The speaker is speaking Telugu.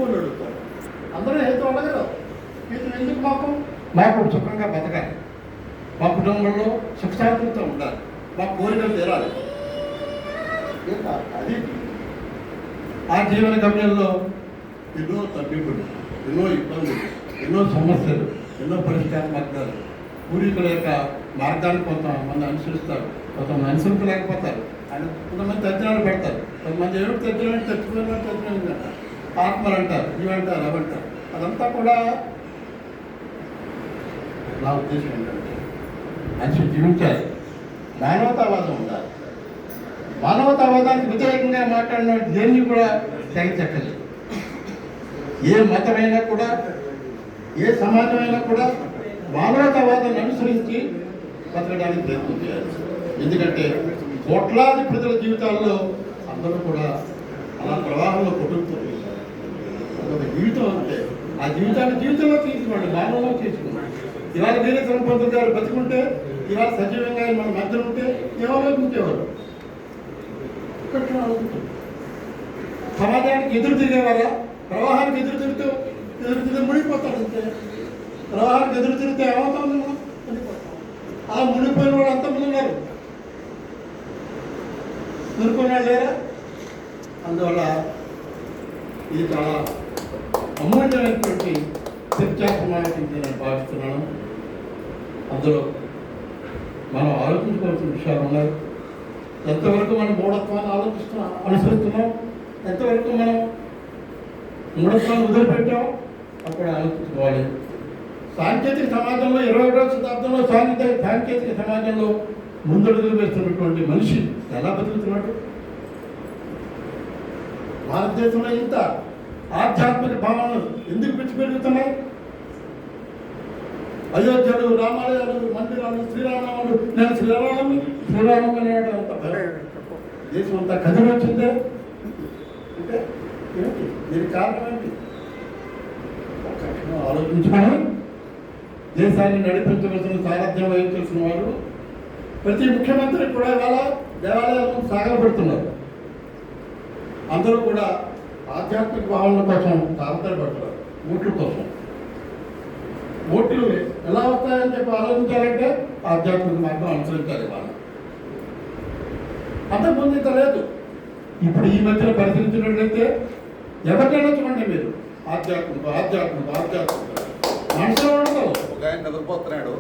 ఇంకోళ్ళు అడుగుతారు. అందరూ హేతు అడగరు. హేతు ఎందుకు మాకు సుఖంగా బతకాలి, మా కుటుంబంలో సుఖశాంతితో ఉండాలి, మా కోరికలు తీరాలి. అది ఆ జీవన గమ్యంలో ఎన్నో తప్పిపులు, ఎన్నో ఇబ్బందులు, ఎన్నో సమస్యలు, ఎన్నో పరిష్కార మార్గాలు. పూర్వీకుల యొక్క మార్గాన్ని కొంతమంది అనుసరిస్తారు, కొంతమంది అనుసరించలేకపోతారు. ఆయన కొంతమంది తర్జనాలు పెడతారు. కొంతమంది ఏమిటి తర్జనాలు తెచ్చుకునే తర్జనాలు అంటారు, ఆత్మలు అంటారు, ఇవంటారు, అవంటారు. అదంతా కూడా నా ఉద్దేశం ఏంటంటే మనిషి జీవించాలి, మానవతావాదం ఉండాలి. మానవతావాదానికి వ్యతిరేకంగా మాట్లాడిన దేన్ని కూడా తెగచెక్కలేదు. ఏ మతమైనా కూడా, ఏ సమాజమైనా కూడా మానవతావాదాన్ని అనుసరించి బతకడానికి ప్రయత్నం చేయాలి. ఎందుకంటే కోట్లాది ప్రజల జీవితాల్లో అందరూ కూడా అలా ప్రవాహంలో కొట్టుకుపోతుంది. ఒక జీవితం అంటే ఆ జీవితంలో తీసుకున్నాడు, మానవంలో తీసుకున్నాడు. ఇవాళ వీరే సంపంతులు గారు బతుకుంటే, ఇవాళ సజీవంగా మన మధ్య ఉంటే ఏమాలోచించేవారు? సమాజానికి ఎదురు తిరిగేవారా? ప్రవాహానికి ఎదురు తిరిగితే మునిగిపోతాడు. అంతే. ప్రవాహానికి ఎదురు తిరిగితే ఏమవుతుంది? మనం మునిగిపోతాం. అలా మునిగిపోయిన వాళ్ళు అంతమంది ఉన్నారు. మునిగిపోయిన వాళ్ళు లేరా? అందువల్ల ఇది చాలా అమూల్యమైనటువంటి చర్చా సమావేశం నేను భావిస్తున్నాను. అందులో మనం ఆలోచించుకోవాల్సిన విషయాలు ఉన్నాయి. ఎంతవరకు మనం మూఢత్వాన్ని అనుసరిస్తున్నాం, ఎంతవరకు మనం మూఢత్వాన్ని వదిలిపెట్టాం అప్పుడు ఆలోచించుకోవాలి. సాంకేతిక సమాజంలో 21వ శతాబ్దంలో సాంకేతిక సమాజంలో ముందడుగులు వేస్తున్నటువంటి మనిషి ఎలా బతుకుతున్నాడు? భారతదేశంలో ఇంత ఆధ్యాత్మిక భావనలు ఎందుకు పిచ్చి పెరుగుతున్నాయి? అయోధ్యలు, రామాలయాలు, మందిరాలు, శ్రీరామనామాలు. నేను శ్రీరామం అనేవాడు అంత దేశం అంతా కథలు వచ్చిందే అంటే ఏంటి? దీనికి కారణం ఏంటి? ఆలోచించుకొని దేశాన్ని నడిపించవలసిన సారథ్యం వహించాల్సిన వారు ప్రతి ముఖ్యమంత్రి కూడా ఇవాళ దేవాలయాలను సాగలపెడుతున్నారు. అందరూ కూడా ఆధ్యాత్మిక భావనల కోసం తారతపడుతున్నారు, ఓట్ల కోసం. ఓట్లు ఎలా వస్తాయని చెప్పి ఆలోచించాలంటే ఆధ్యాత్మిక మార్గం అనుసరించాలి. వాళ్ళు అంతకుముందు ఇంత లేదు. ఇప్పుడు ఈ మధ్యన పరిశీలించినట్లయితే ఎవరికైనా చూడండి మీరు, ఆధ్యాత్మిక మనసులో ఉండదు. ఒక ఆయన నిద్రపోతున్నాడు.